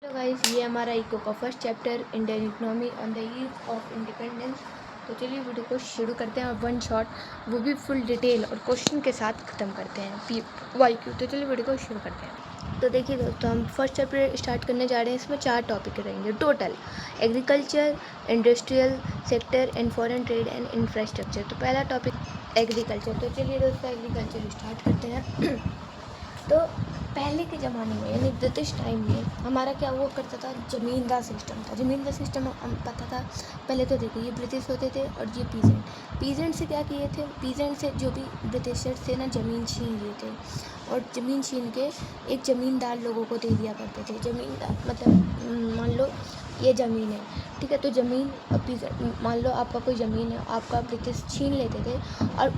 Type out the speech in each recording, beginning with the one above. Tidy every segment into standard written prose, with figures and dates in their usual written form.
तो गाइस ये हमारा इको का first chapter Indian economy on the eve of independence. तो चलिए वीडियो को शुरू करते हैं और वन शॉट वो भी फुल डिटेल और क्वेश्चन के साथ ख़त्म करते हैं PYQ। तो चलिए वीडियो को शुरू करते हैं। तो देखिए दोस्तों, हम फर्स्ट चैप्टर स्टार्ट करने जा रहे हैं। इसमें 4 टॉपिक रहेंगे total: agriculture, industrial sector and foreign trade and infrastructure. तो पहला टॉपिक एग्रीकल्चर। तो चलिए दोस्तों एग्रीकल्चर स्टार्ट करते हैं। तो पहले के ज़माने में यानी ब्रिटिश टाइम में हमारा क्या हुआ करता था, ज़मींदार सिस्टम था। ज़मींदार सिस्टम हम पता था पहले। तो देखिए ये ब्रिटिश होते थे और ये पीजेंट से क्या किए थे, पीजेंट से जो भी ब्रिटिशर्स थे ना ज़मीन छीन लिए थे और ज़मीन छीन के एक ज़मींदार लोगों को दे दिया करते थे। ज़मींदार मतलब मान लो ये ज़मीन है, ठीक है, तो ज़मीन मान लो आपका कोई ज़मीन है, आपका ब्रिटिश छीन लेते थे और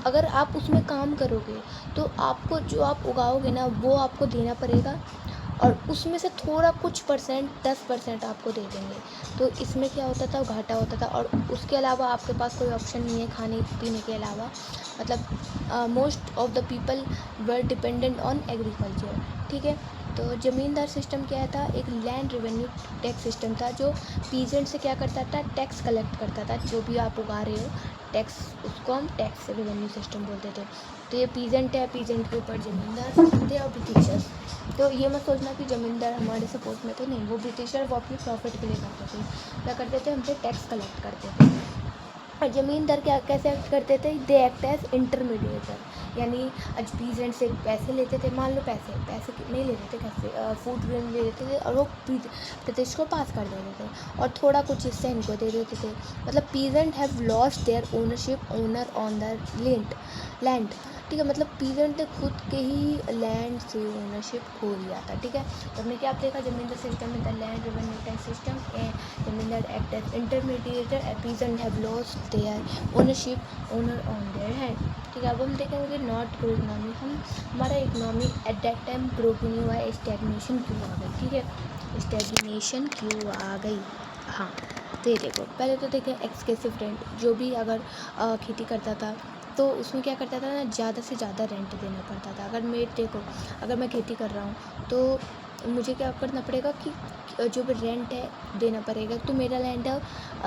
अगर आप उसमें काम करोगे तो आपको जो आप उगाओगे ना वो आपको देना पड़ेगा और उसमें से थोड़ा कुछ परसेंट 10% आपको दे देंगे। तो इसमें क्या होता था, घाटा होता था और उसके अलावा आपके पास कोई ऑप्शन नहीं है खाने पीने के अलावा। मतलब most of the people were dependent on agriculture, ठीक है। तो ज़मींदार सिस्टम क्या था, एक लैंड रेवेन्यू टैक्स सिस्टम था जो पीजेंट से क्या करता था, टैक्स कलेक्ट करता था। जो भी आप उगा रहे हो टैक्स, उसको हम टैक्स रेवेन्यू सिस्टम बोलते थे। तो ये पीजेंट है, पीजेंट के ऊपर ज़मींदार थे और ब्रिटिशर्स। तो ये मत सोचना कि ज़मींदार हमारे सपोर्ट में थे, नहीं, वो ब्रिटिशर वो अपनी प्रॉफिट के लिए करते थे। क्या करते थे, हमसे टैक्स कलेक्ट करते थे। और ज़मींदार क्या कैसे एक्ट करते थे, दे एक्ट एज इंटरमीडिएटर। यानी आज पीजेंट से पैसे लेते थे, मान लो पैसे नहीं लेते थे, कैसे फूड ग्रेन ले लेते थे और वो ब्रिटिश को पास कर देते थे और थोड़ा कुछ हिस्सा इनको दे देते थे। मतलब peasant have lost their ownership on the land, ठीक है। मतलब पीजेंट ने खुद के ही लैंड से ओनरशिप खो लिया था, ठीक है। तो हमने क्या देखा, ज़मींदार सिस्टम में the land revenue tax system zamindar act as intermediator and peasant have lost their ownership on their hand, ठीक है। अब हम देखेंगे नॉट ग्रो इकोनॉमी। हमारा economy at that time grow क्यों नहीं हुआ, स्टैग्नेशन क्यों आ गई, ठीक है, स्टैग्नेशन क्यों आ गई। हाँ, तो ये देखो, पहले तो देखें एक्सकेसिव रेंट। जो भी अगर खेती करता था तो उसमें क्या करता था ना, ज़्यादा से ज़्यादा रेंट देना पड़ता था। अगर मैं खेती कर रहा हूँ तो मुझे क्या करना पड़ेगा कि जो भी रेंट है देना पड़ेगा। तो मेरा लैंड है,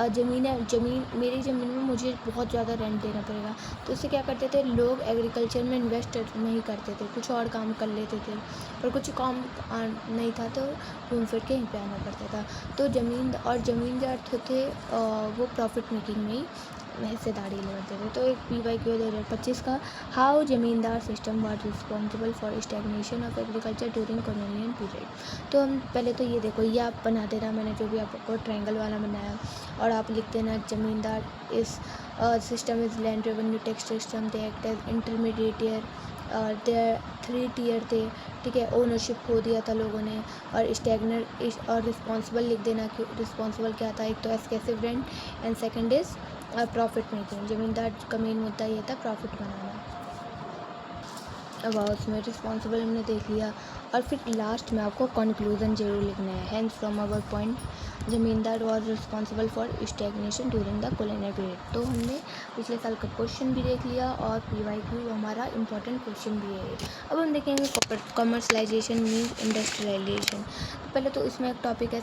ज़मीन मेरी ज़मीन में मुझे बहुत ज़्यादा रेंट देना पड़ेगा। तो उससे क्या करते थे लोग, एग्रीकल्चर में इन्वेस्ट नहीं करते थे, कुछ और काम कर लेते थे। पर कुछ काम नहीं था तो घूम फिर के यहीं पे आना पड़ता था। तो ज़मींदार थे वो प्रॉफिट मेकिंग में ही हिस्सेदारी लेते थे। तो एक PYQ 2025 का, हाउ ज़मींदार system was responsible for stagnation of agriculture during colonial period. तो हम पहले तो ये देखो, ये आप बना देना, मैंने जो भी आपको ट्रायंगल वाला बनाया और आप लिख देना ज़मींदार इस system is land revenue tax system, they act as intermediator और देयर 3 टियर थे, ठीक है। ओनरशिप खो दिया था लोगों ने। और स्टैग्नर और रिस्पॉन्सिबल लिख देना कि रिस्पॉन्सिबल क्या था, एक तो excessive rent and second is profit making. Zamindar का मेन मुद्दा ये था प्रॉफिट बनाना। अब उसमें रिस्पॉन्सिबल हमने देख लिया और फिर लास्ट में आपको कंक्लूजन जरूर लिखना है। हैंस फ्रॉम आवर पॉइंट ज़मींदार was responsible for stagnation during the colonial period. तो हमने पिछले साल का क्वेश्चन भी देख लिया और PYQ हमारा इंपॉर्टेंट क्वेश्चन भी है। अब हम देखेंगे कमर्शलाइजेशन मीन्स इंडस्ट्रियलाइजेशन। तो पहले तो इसमें एक टॉपिक है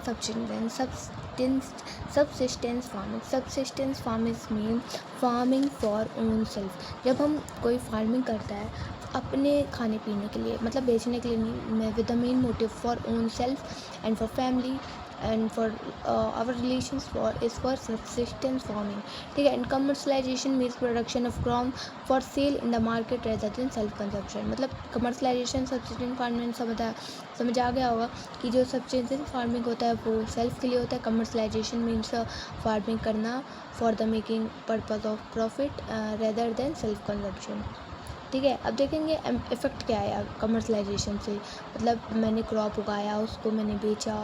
subsistence farming. Subsistence farming mean farming for own self. जब हम कोई फार्मिंग करता है अपने खाने पीने के लिए, मतलब बेचने के लिए नहीं, with the main motive for own self and for family and for our relations for subsistence farming, ठीक है। And commercialisation means production of crop for sale in the market rather than self consumption. मतलब commercialisation subsistence farming समझ आ गया होगा कि जो subsistence farming होता है वो सेल्फ के लिए होता है। कमर्शलाइजेशन मीन्स फार्मिंग करना for the making purpose of profit rather than self consumption, ठीक है। अब देखेंगे इफ़ेक्ट क्या है कमर्शलाइजेशन से। मतलब मैंने क्रॉप उगाया, उसको मैंने बेचा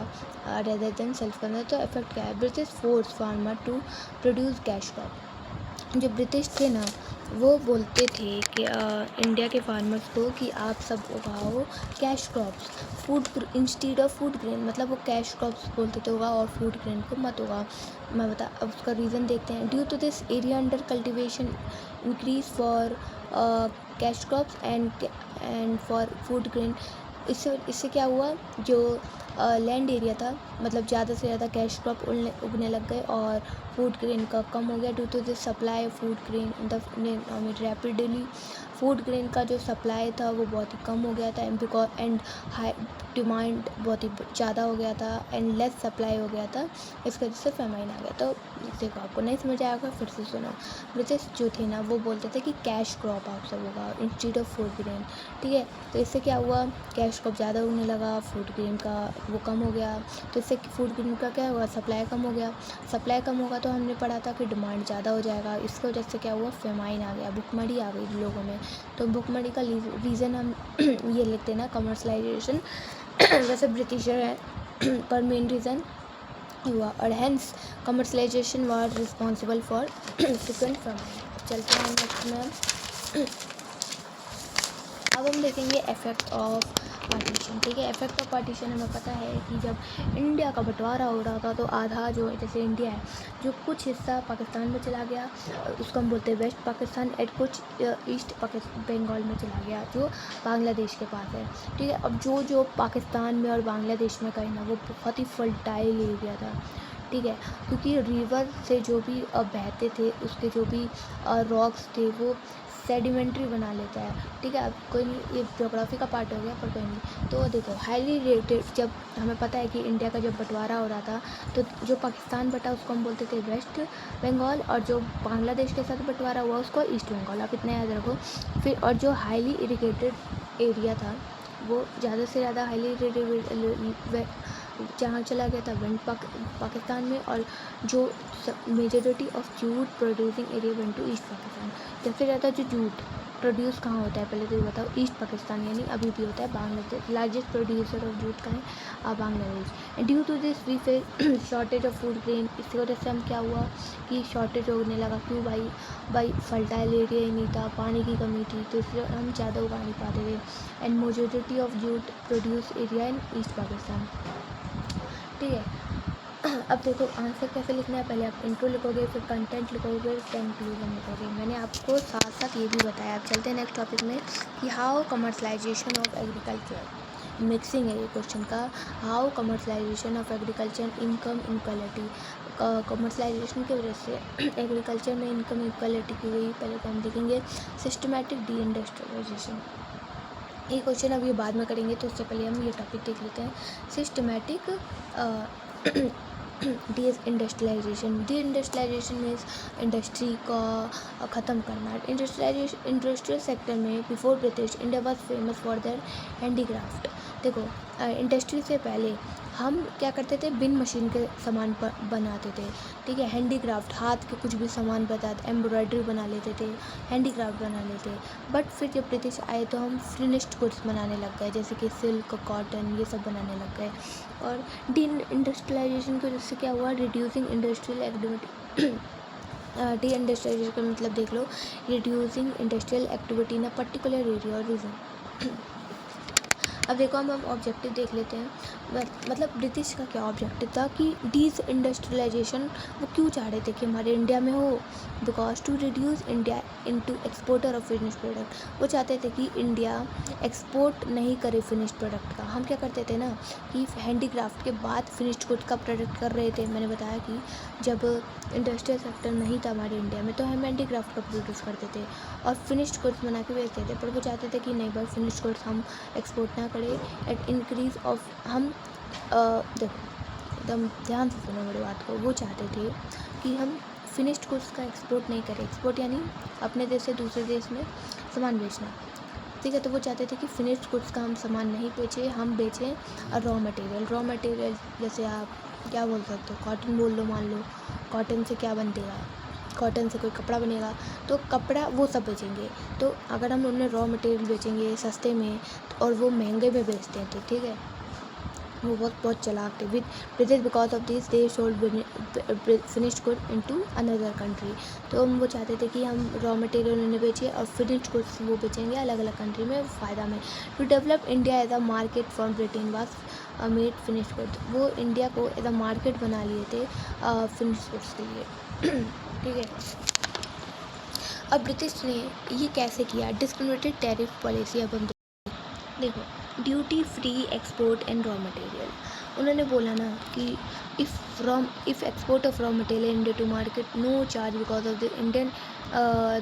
रेदर देन सेल्फ करना, तो इफ़ेक्ट क्या है। British force farmer to produce cash crop. जो ब्रिटिश थे ना वो बोलते थे कि इंडिया के फार्मर्स को कि आप सब उगाओ cash crops, food instead of food grain. मतलब वो कैश क्रॉप्स बोलते थे उगाओ और फूड ग्रेन को मत उगाओ। अब उसका रीज़न देखते हैं। Due to this area under cultivation increase for cash crops and for food grain. इससे क्या हुआ, जो लैंड एरिया था, मतलब ज़्यादा से ज़्यादा कैश क्रॉप उगने लग गए और फूड ग्रेन का कम हो गया due to this supply of food grain in the rapidly. Food grain का जो सप्लाई था वो बहुत ही कम हो गया था एंड हाई डिमांड बहुत ही ज़्यादा हो गया था एंड लेस सप्लाई हो गया था, इस वजह से फेमाइन आ गया। तो देखो आपको नहीं समझ आएगा फिर से सुनो। ब्रिटिश जो थे ना वो बोलते थे कि कैश क्रॉप आप सब होगा इंस्टीड ऑफ फूड ग्रेन, ठीक है। तो इससे क्या हुआ, कैश क्रॉप ज़्यादा उगने लगा, फूड ग्रेन का वो कम हो गया, तो इससे फूड ग्रेन का क्या हुआ, सप्लाई कम हो गया। सप्लाई कम होगा तो हमने पढ़ा था कि डिमांड ज़्यादा हो जाएगा, इसकी वजह से क्या हुआ, फेमाइन आ गया, भुखमरी आ गई लोगों में। तो भुखमरी का रीज़न हम ये लेते हैं ना कमर्शलाइजेशन वैसे ब्रिटिशर है पर मेन रीज़न हुआ और hence commercialisation was responsible for frequent famine. चलते हैं नेक्स्ट में। अब हम देखेंगे इफेक्ट ऑफ पार्टीशन, ठीक है। इफेक्ट ऑफ पार्टीशन हमें पता है कि जब इंडिया का बंटवारा हो रहा था तो आधा जो जैसे इंडिया है जो कुछ हिस्सा पाकिस्तान में चला गया, उसको हम बोलते हैं वेस्ट पाकिस्तान, एंड कुछ ईस्ट बंगाल में चला गया जो बांग्लादेश के पास है, ठीक है। अब जो पाकिस्तान में और बांग्लादेश में कहीं ना वो बहुत ही फर्टाइल एरिया था, ठीक है, क्योंकि रिवर से जो भी बहते थे उसके जो भी रॉक्स थे वो सेडिमेंट्री बना लेता है, ठीक है। अब कोई नहीं, ये ज्योग्राफी का पार्ट हो गया पर कोई नहीं। तो देखो हाईली रेटेड, जब हमें पता है कि इंडिया का जब बंटवारा हो रहा था तो जो पाकिस्तान बटा उसको हम बोलते थे वेस्ट बंगाल, और जो बांग्लादेश के साथ बंटवारा हुआ उसको ईस्ट बंगाल, आप इतना याद रखो। फिर और जो हाईली इरिगेटेड एरिया था वो ज़्यादा से ज़्यादा हाईली इरिगेटेड जहाँ चला गया था वेंट पाकिस्तान में, और जो majority of jute producing area went to east Pakistan. सबसे ज़्यादा जो जूट प्रोड्यूस कहाँ होता है पहले तो ये बताओ, ईस्ट पाकिस्तान, यानी अभी भी होता है Bangladesh, largest producer of jute का है Bangladesh. Due to this we face shortage of food grain, इसकी वजह से हम क्या हुआ कि शॉर्टेज होने लगा। क्यों भाई फर्टाइल एरिया ही नहीं था, पानी की कमी थी, तो इसलिए हम ज़्यादा उगा नहीं पाते थे। And majority of jute produce area in east Pakistan, ठीक है। अब देखो आंसर कैसे लिखना है, पहले आप इंट्रो लिखोगे, फिर कंटेंट लिखोगे, फिर कंक्लूजन लिखोगे। मैंने आपको साथ साथ ये भी बताया। अब चलते हैं नेक्स्ट टॉपिक में कि how commercialisation of agriculture, mixing है ये क्वेश्चन का। How commercialisation of agriculture income inequality, commercialisation की वजह से एग्रीकल्चर में इनकम इनक्वालिटी की हुई। पहले तो हम देखेंगे सिस्टमेटिक डी इंडस्ट्रियलाइजेशन, ये क्वेश्चन अभी बाद में करेंगे, तो उससे पहले हम ये टॉपिक देख लेते हैं। Systematic deindustrialisation means industry का ख़त्म करना। इंडस्ट्रियल सेक्टर में before British India was famous for their handicraft. देखो इंडस्ट्री से पहले हम क्या करते थे, बिन मशीन के सामान बनाते थे, ठीक है। हैंडीक्राफ्ट, हाथ के कुछ भी सामान बनाते, एम्ब्रॉयडरी बना लेते थे, हैंडीक्राफ्ट बना लेते। बट फिर जब ब्रिटिश आए तो हम फिनिश्ड गुड्स बनाने लग गए, जैसे कि सिल्क, कॉटन, ये सब बनाने लग गए। और डी इंडस्ट्रियलाइजेशन की वजह से क्या हुआ, reducing industrial activity. Deindustrialisation का मतलब देख लो, reducing industrial activity in a particular area और रीजन। अब देखो हम ऑब्जेक्टिव देख लेते हैं। मतलब ब्रिटिश का क्या ऑब्जेक्टिव था कि डीज इंडस्ट्रियलाइजेशन वो क्यों चाह रहे थे कि हमारे इंडिया में हो, because to reduce India into exporter of finish product. वो चाहते थे कि इंडिया एक्सपोर्ट नहीं करे फिनिश प्रोडक्ट का। हम क्या करते थे ना कि हैंडीक्राफ्ट के बाद फिनिश्ड गुड का प्रोडक्ट कर रहे थे। मैंने बताया कि जब इंडस्ट्रियल सेक्टर नहीं था हमारे इंडिया में तो हम हैंडीक्राफ्ट का प्रोड्यूस करते थे और फिनिश्ड गुड्स बना के बेचते थे। पर वो चाहते थे कि नहीं भाई फिनिश्ड गुड्स हम एक्सपोर्ट ना करें एट इंक्रीज ऑफ हम देखो एकदम ध्यान से सुनो मेरी बात को। वो चाहते थे कि हम फिनिश्ड गुड्स का एक्सपोर्ट नहीं करें। एक्सपोर्ट यानी अपने देश से दूसरे देश में सामान बेचना, ठीक है। तो वो चाहते थे कि फिनिश्ड गुड्स का हम सामान नहीं बेचें, हम बेचें रॉ मटेरियल। जैसे आप क्या बोल सकते हो, कॉटन बोल लो, मान लो कॉटन से क्या बनेगा, कॉटन से कोई कपड़ा बनेगा तो कपड़ा वो सब बेचेंगे। तो अगर हम उन्हें रॉ मटेरियल बेचेंगे सस्ते में और वो महंगे में बेचते थे, ठीक है, वो बहुत चालाक थे। With British because of this they sold finished good into another country. तो हम वो चाहते थे कि हम रॉ मटेरियल उन्हें बेचें और फिनिश्ड गुड्स वो बेचेंगे अलग अलग कंट्री में फ़ायदा में। To develop India as a market for Britain was made finished goods. वो इंडिया को एज अ मार्केट बना लिए थे फिनिश्ड गुड्स के लिए, ठीक है। अब ब्रिटिश ने ये कैसे किया, डिस्क्रिमिनेटेड टैरिफ पॉलिसी। अब हम देखो duty free export and raw material. उन्होंने बोला ना कि if export of raw material India to market no charge because of the Indian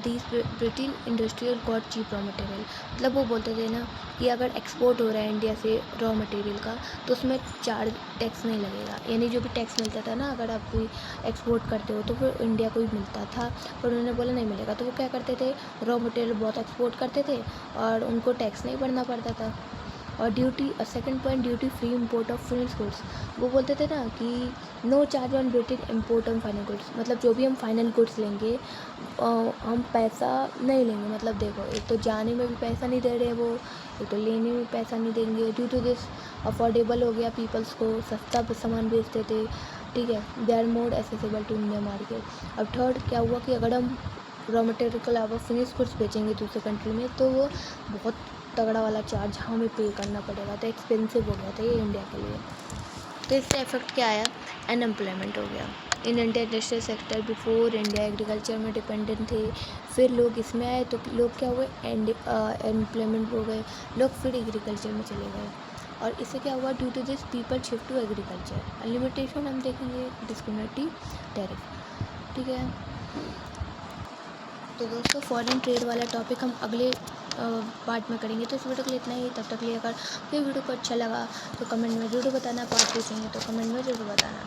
this Britain industrial got cheap raw material. मतलब वो बोलते थे ना कि अगर एक्सपोर्ट हो रहा है इंडिया से रॉ मटेरियल का तो उसमें चार्ज टैक्स नहीं लगेगा, यानी जो भी टैक्स मिलता था ना अगर आप कोई एक्सपोर्ट करते हो तो फिर इंडिया को ही मिलता था, पर उन्होंने बोला नहीं मिलेगा। तो वो क्या करते थे, रॉ मटेरियल बहुत एक्सपोर्ट करते थे और उनको टैक्स नहीं भरना पड़ता था। और duty, second point, duty free import of finish goods. वो बोलते थे ना कि no charge on Britain import on final goods, मतलब जो भी हम फाइनल गुड्स लेंगे हम पैसा नहीं लेंगे। मतलब देखो, एक तो जाने में भी पैसा नहीं दे रहे वो, एक तो लेने में पैसा नहीं देंगे। ड्यू टू दिस अफोर्डेबल हो गया पीपल्स को, सस्ता सामान बेचते थे, ठीक है। They are more accessible to India market. अब थर्ड क्या हुआ कि अगर हम रॉ मटेरियल के अलावा फिनिश गुड्स बेचेंगे दूसरे कंट्री में तो वो बहुत तगड़ा वाला चार्ज हमें पे करना पड़ेगा, तो एक्सपेंसिव हो गया था ये इंडिया के लिए। तो इससे इफेक्ट क्या आया, अनएम्प्लॉयमेंट हो गया in India industrial sector. Before India agriculture में डिपेंडेंट थे, फिर लोग इसमें आए तो लोग क्या हुए, एम्प्लॉयमेंट हो गए, लोग फिर एग्रीकल्चर में चले गए। और इससे क्या हुआ, due to this people shift to agriculture. Limitation हम देखेंगे, डिस्क्रिमिनेटरी टैरिफ, ठीक है। तो दोस्तों फॉरेन ट्रेड वाला टॉपिक हम अगले पार्ट में करेंगे। तो इस वीडियो के लिए इतना ही, तब तक के लिए अगर कोई वीडियो को अच्छा लगा तो कमेंट में ज़रूर बताना, पार्ट 2 चाहिए तो कमेंट में ज़रूर बताना।